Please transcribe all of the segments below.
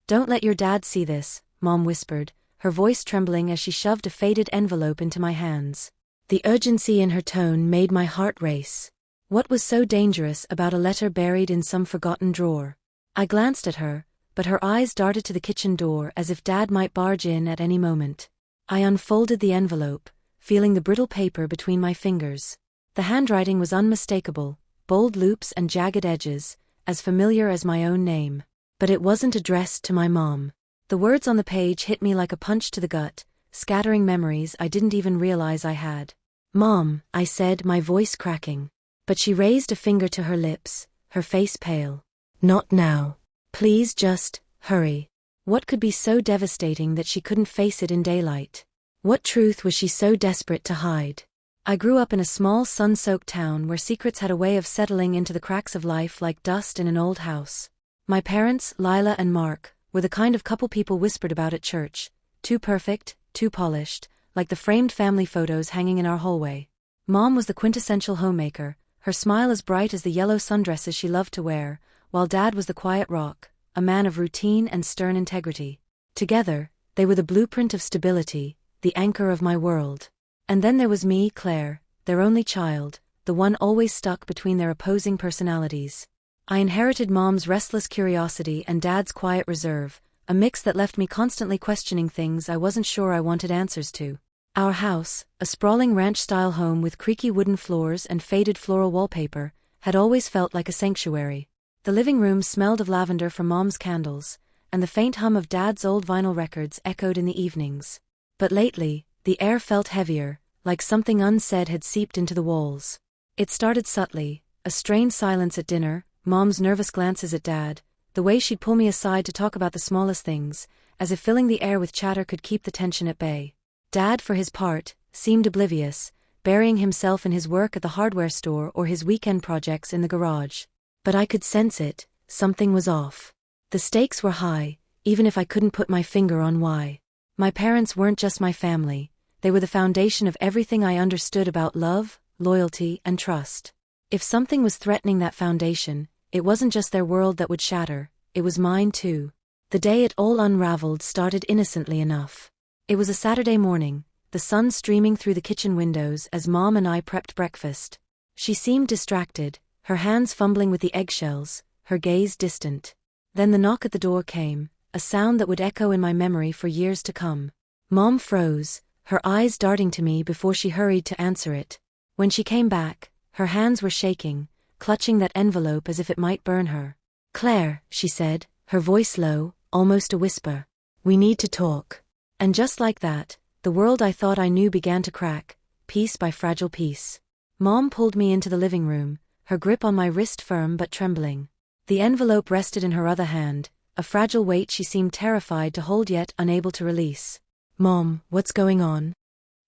"Don't let your dad see this," Mom whispered, her voice trembling as she shoved a faded envelope into my hands. The urgency in her tone made my heart race. What was so dangerous about a letter buried in some forgotten drawer? I glanced at her, but her eyes darted to the kitchen door as if Dad might barge in at any moment. I unfolded the envelope, feeling the brittle paper between my fingers. The handwriting was unmistakable, bold loops and jagged edges, as familiar as my own name. But it wasn't addressed to my mom. The words on the page hit me like a punch to the gut, scattering memories I didn't even realize I had. "Mom," I said, my voice cracking. But she raised a finger to her lips, her face pale. "Not now. Please just hurry." What could be so devastating that she couldn't face it in daylight? What truth was she so desperate to hide? I grew up in a small sun-soaked town where secrets had a way of settling into the cracks of life like dust in an old house. My parents, Lila and Mark, were the kind of couple people whispered about at church, too perfect, too polished, like the framed family photos hanging in our hallway. Mom was the quintessential homemaker, her smile as bright as the yellow sundresses she loved to wear, while Dad was the quiet rock, a man of routine and stern integrity. Together, they were the blueprint of stability, the anchor of my world. And then there was me, Claire, their only child, the one always stuck between their opposing personalities. I inherited Mom's restless curiosity and Dad's quiet reserve, a mix that left me constantly questioning things I wasn't sure I wanted answers to. Our house, a sprawling ranch-style home with creaky wooden floors and faded floral wallpaper, had always felt like a sanctuary. The living room smelled of lavender from Mom's candles, and the faint hum of Dad's old vinyl records echoed in the evenings. But lately, the air felt heavier, like something unsaid had seeped into the walls. It started subtly, a strained silence at dinner, Mom's nervous glances at Dad, the way she'd pull me aside to talk about the smallest things, as if filling the air with chatter could keep the tension at bay. Dad, for his part, seemed oblivious, burying himself in his work at the hardware store or his weekend projects in the garage. But I could sense it, something was off. The stakes were high, even if I couldn't put my finger on why. My parents weren't just my family, they were the foundation of everything I understood about love, loyalty, and trust. If something was threatening that foundation, it wasn't just their world that would shatter, it was mine too. The day it all unraveled started innocently enough. It was a Saturday morning, the sun streaming through the kitchen windows as Mom and I prepped breakfast. She seemed distracted, her hands fumbling with the eggshells, her gaze distant. Then the knock at the door came, a sound that would echo in my memory for years to come. Mom froze, her eyes darting to me before she hurried to answer it. When she came back, her hands were shaking, clutching that envelope as if it might burn her. "Claire," she said, her voice low, almost a whisper. "We need to talk." And just like that, the world I thought I knew began to crack, piece by fragile piece. Mom pulled me into the living room, her grip on my wrist firm but trembling. The envelope rested in her other hand, a fragile weight she seemed terrified to hold yet unable to release. "Mom, what's going on?"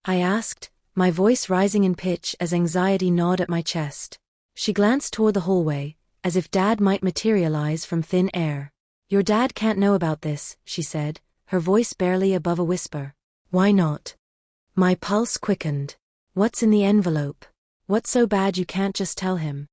I asked, my voice rising in pitch as anxiety gnawed at my chest. She glanced toward the hallway, as if Dad might materialize from thin air. "Your dad can't know about this," she said, her voice barely above a whisper. "Why not?" My pulse quickened. "What's in the envelope? What's so bad you can't just tell him?"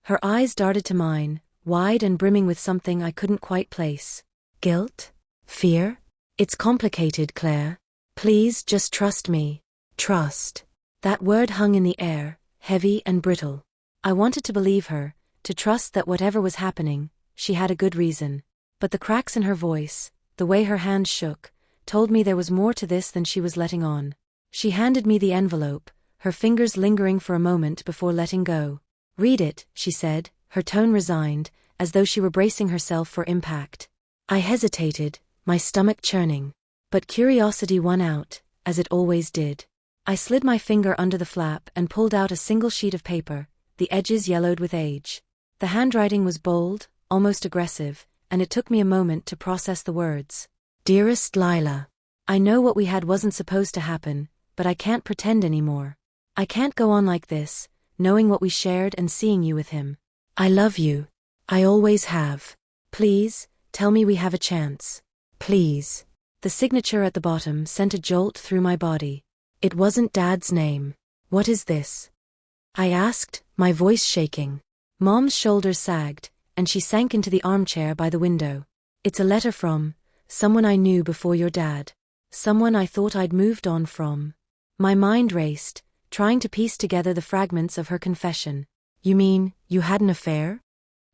Her eyes darted to mine, wide and brimming with something I couldn't quite place. "Guilt? Fear? It's complicated, Claire. Please just trust me." Trust. That word hung in the air, heavy and brittle. I wanted to believe her, to trust that whatever was happening, she had a good reason. But the cracks in her voice, the way her hand shook, told me there was more to this than she was letting on. She handed me the envelope, her fingers lingering for a moment before letting go. "Read it," she said, her tone resigned, as though she were bracing herself for impact. I hesitated, my stomach churning. But curiosity won out, as it always did. I slid my finger under the flap and pulled out a single sheet of paper, the edges yellowed with age. The handwriting was bold, almost aggressive, and it took me a moment to process the words. "Dearest Lila, I know what we had wasn't supposed to happen, but I can't pretend anymore. I can't go on like this, knowing what we shared and seeing you with him. I love you. I always have. Please, tell me we have a chance. Please." The signature at the bottom sent a jolt through my body. It wasn't Dad's name. "What is this?" I asked, my voice shaking. Mom's shoulders sagged, and she sank into the armchair by the window. "It's a letter from Someone I knew before your dad. Someone I thought I'd moved on from. My mind raced, trying to piece together the fragments of her confession. You mean, you had an affair?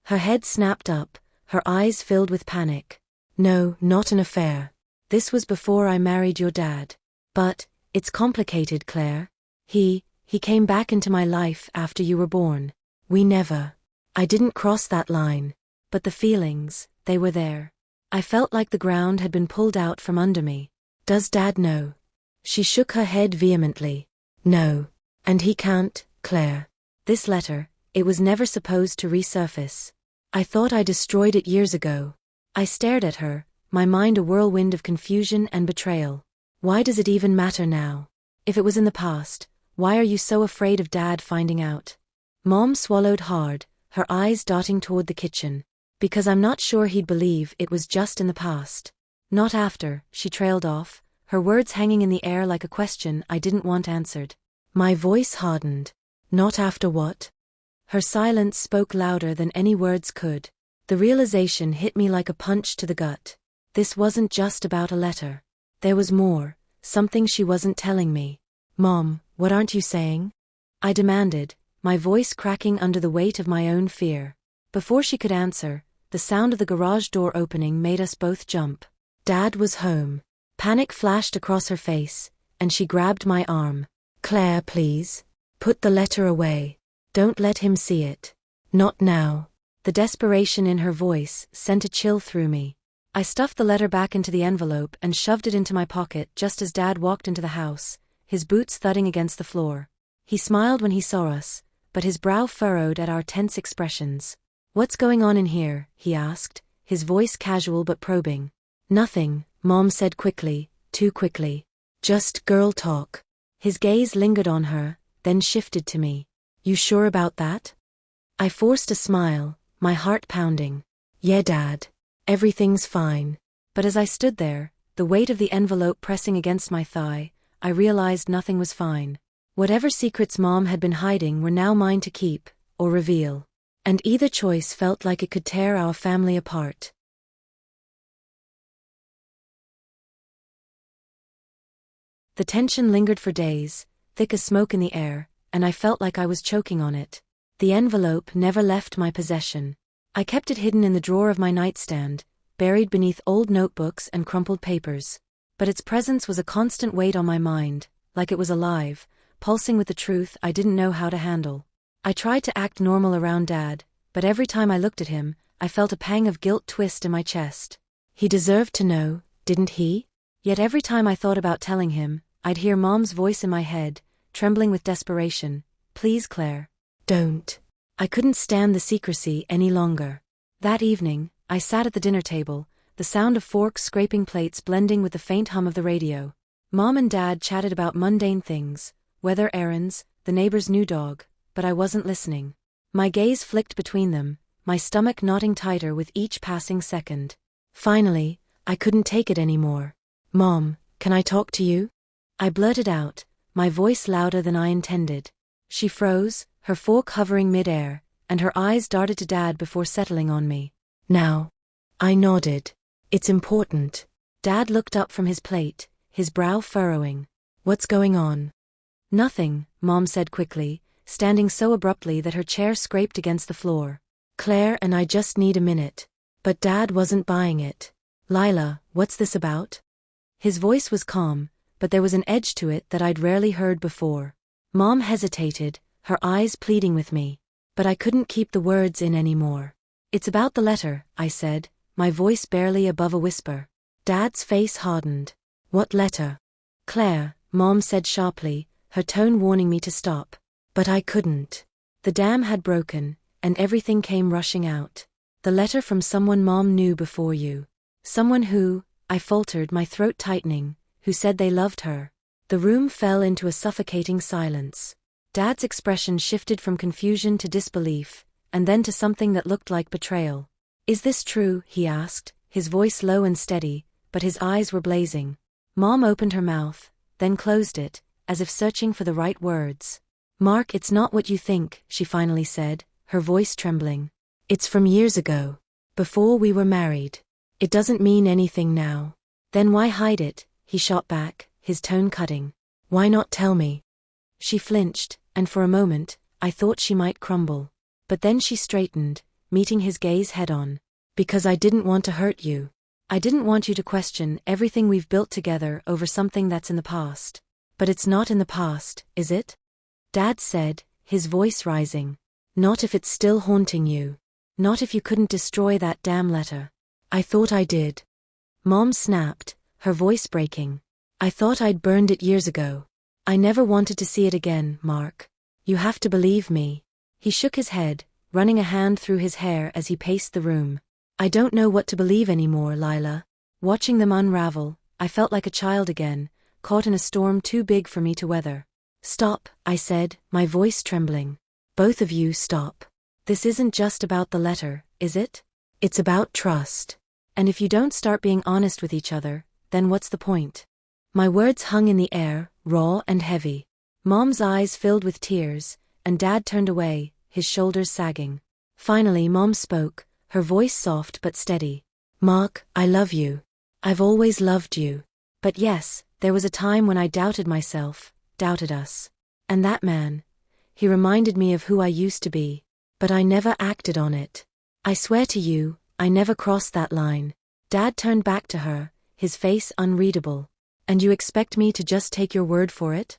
Her head snapped up, her eyes filled with panic. No, not an affair. This was before I married your dad. But, it's complicated, Claire. He came back into my life after you were born. I didn't cross that line. But the feelings, they were there. I felt like the ground had been pulled out from under me. Does Dad know? She shook her head vehemently. No. And he can't, Claire. This letter, it was never supposed to resurface. I thought I destroyed it years ago. I stared at her, my mind a whirlwind of confusion and betrayal. Why does it even matter now? If it was in the past, why are you so afraid of Dad finding out? Mom swallowed hard, her eyes darting toward the kitchen. Because I'm not sure he'd believe it was just in the past. Not after, she trailed off, her words hanging in the air like a question I didn't want answered. My voice hardened. Not after what? Her silence spoke louder than any words could. The realization hit me like a punch to the gut. This wasn't just about a letter. There was more, something she wasn't telling me. Mom, what aren't you saying? I demanded, my voice cracking under the weight of my own fear. Before she could answer, the sound of the garage door opening made us both jump. Dad was home. Panic flashed across her face, and she grabbed my arm. Claire, please. Put the letter away. Don't let him see it. Not now. The desperation in her voice sent a chill through me. I stuffed the letter back into the envelope and shoved it into my pocket just as Dad walked into the house, his boots thudding against the floor. He smiled when he saw us, but his brow furrowed at our tense expressions. What's going on in here? He asked, his voice casual but probing. Nothing, Mom said quickly, too quickly. Just girl talk. His gaze lingered on her, then shifted to me. You sure about that? I forced a smile, my heart pounding. Yeah, Dad. Everything's fine. But as I stood there, the weight of the envelope pressing against my thigh, I realized nothing was fine. Whatever secrets Mom had been hiding were now mine to keep, or reveal. And either choice felt like it could tear our family apart. The tension lingered for days, thick as smoke in the air, and I felt like I was choking on it. The envelope never left my possession. I kept it hidden in the drawer of my nightstand, buried beneath old notebooks and crumpled papers. But its presence was a constant weight on my mind, like it was alive, pulsing with the truth I didn't know how to handle. I tried to act normal around Dad, but every time I looked at him, I felt a pang of guilt twist in my chest. He deserved to know, didn't he? Yet every time I thought about telling him, I'd hear Mom's voice in my head, trembling with desperation. Please, Claire. Don't. I couldn't stand the secrecy any longer. That evening, I sat at the dinner table, the sound of forks scraping plates blending with the faint hum of the radio. Mom and Dad chatted about mundane things, weather errands, the neighbor's new dog, but I wasn't listening. My gaze flicked between them, my stomach knotting tighter with each passing second. Finally, I couldn't take it anymore. Mom, can I talk to you? I blurted out, my voice louder than I intended. She froze, her fork hovering mid-air, and her eyes darted to Dad before settling on me. Now. I nodded. It's important. Dad looked up from his plate, his brow furrowing. What's going on? Nothing, Mom said quickly, standing so abruptly that her chair scraped against the floor. Claire and I just need a minute. But Dad wasn't buying it. Lila, what's this about? His voice was calm, but there was an edge to it that I'd rarely heard before. Mom hesitated, her eyes pleading with me. But I couldn't keep the words in anymore. It's about the letter, I said, my voice barely above a whisper. Dad's face hardened. What letter? Claire, Mom said sharply, her tone warning me to stop. But I couldn't. The dam had broken, and everything came rushing out. The letter from someone Mom knew before you. Someone who, I faltered, my throat tightening, who said they loved her. The room fell into a suffocating silence. Dad's expression shifted from confusion to disbelief, and then to something that looked like betrayal. Is this true? He asked, his voice low and steady, but his eyes were blazing. Mom opened her mouth, then closed it, as if searching for the right words. Mark, it's not what you think, she finally said, her voice trembling. It's from years ago. Before we were married. It doesn't mean anything now. Then why hide it? He shot back, his tone cutting. Why not tell me? She flinched, and for a moment, I thought she might crumble. But then she straightened, meeting his gaze head-on. Because I didn't want to hurt you. I didn't want you to question everything we've built together over something that's in the past. But it's not in the past, is it? Dad said, his voice rising. Not if it's still haunting you. Not if you couldn't destroy that damn letter. I thought I did. Mom snapped, her voice breaking. I thought I'd burned it years ago. I never wanted to see it again, Mark. You have to believe me. He shook his head, running a hand through his hair as he paced the room. I don't know what to believe anymore, Lila. Watching them unravel, I felt like a child again, caught in a storm too big for me to weather. Stop, I said, my voice trembling. Both of you stop. This isn't just about the letter, is it? It's about trust. And if you don't start being honest with each other, then what's the point? My words hung in the air, raw and heavy. Mom's eyes filled with tears, and Dad turned away, his shoulders sagging. Finally Mom spoke, her voice soft but steady. Mark, I love you. I've always loved you. But yes, there was a time when I doubted myself, doubted us. And that man, he reminded me of who I used to be. But I never acted on it. I swear to you, I never crossed that line. Dad turned back to her, his face unreadable. And you expect me to just take your word for it?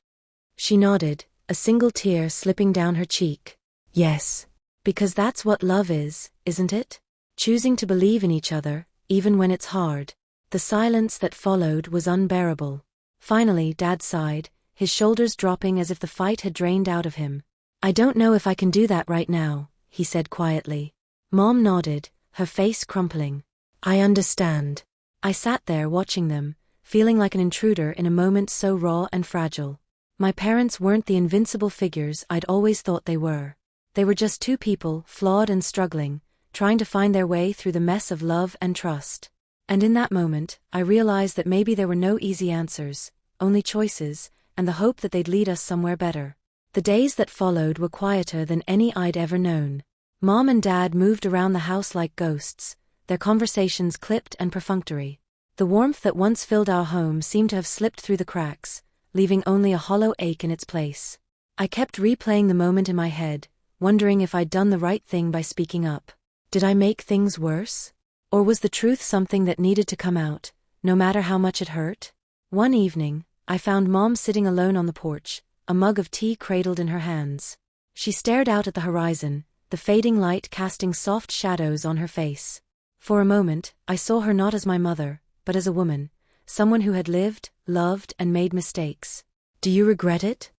She nodded, a single tear slipping down her cheek. Yes. Because that's what love is, isn't it? Choosing to believe in each other, even when it's hard. The silence that followed was unbearable. Finally Dad sighed, his shoulders dropping as if the fight had drained out of him. I don't know if I can do that right now, he said quietly. Mom nodded, her face crumpling. I understand. I sat there watching them, feeling like an intruder in a moment so raw and fragile. My parents weren't the invincible figures I'd always thought they were. They were just two people, flawed and struggling, trying to find their way through the mess of love and trust. And in that moment, I realized that maybe there were no easy answers, only choices, and the hope that they'd lead us somewhere better. The days that followed were quieter than any I'd ever known. Mom and Dad moved around the house like ghosts, their conversations clipped and perfunctory. The warmth that once filled our home seemed to have slipped through the cracks, leaving only a hollow ache in its place. I kept replaying the moment in my head, wondering if I'd done the right thing by speaking up. Did I make things worse? Or was the truth something that needed to come out, no matter how much it hurt? One evening, I found Mom sitting alone on the porch, a mug of tea cradled in her hands. She stared out at the horizon, the fading light casting soft shadows on her face. For a moment, I saw her not as my mother, but as a woman, someone who had lived, loved, and made mistakes. Do you regret it?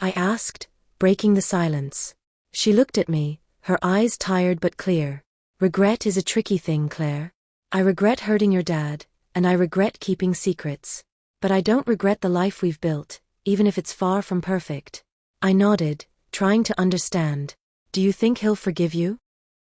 I asked, breaking the silence. She looked at me, her eyes tired but clear. Regret is a tricky thing, Claire. I regret hurting your dad, and I regret keeping secrets. But I don't regret the life we've built, even if it's far from perfect. I nodded, trying to understand. Do you think he'll forgive you?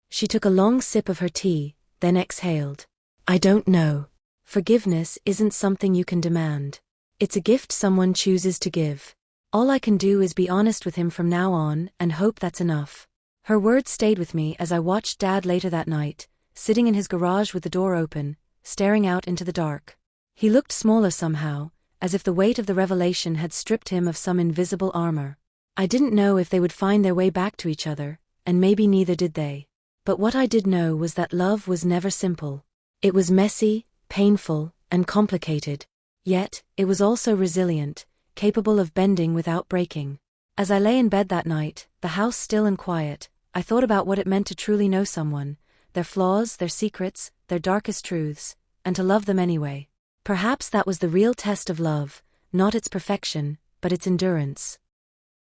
She took a long sip of her tea, then exhaled. I don't know. Forgiveness isn't something you can demand. It's a gift someone chooses to give. All I can do is be honest with him from now on and hope that's enough. Her words stayed with me as I watched Dad later that night, sitting in his garage with the door open, staring out into the dark. He looked smaller somehow, as if the weight of the revelation had stripped him of some invisible armor. I didn't know if they would find their way back to each other, and maybe neither did they. But what I did know was that love was never simple. It was messy, painful, and complicated. Yet, it was also resilient, capable of bending without breaking. As I lay in bed that night, the house still and quiet, I thought about what it meant to truly know someone, their flaws, their secrets, their darkest truths, and to love them anyway. Perhaps that was the real test of love, not its perfection, but its endurance.